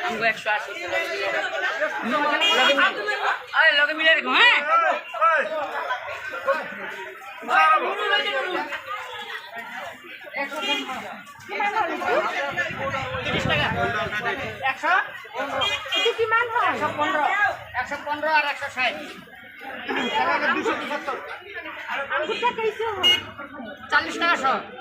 हमको 180 लगे मिले रखो हैं 30 টাকা 100 এটা কি মান হয় 115 আর 160 270 আঙ্গুরটা কইছো 40 টাকা 100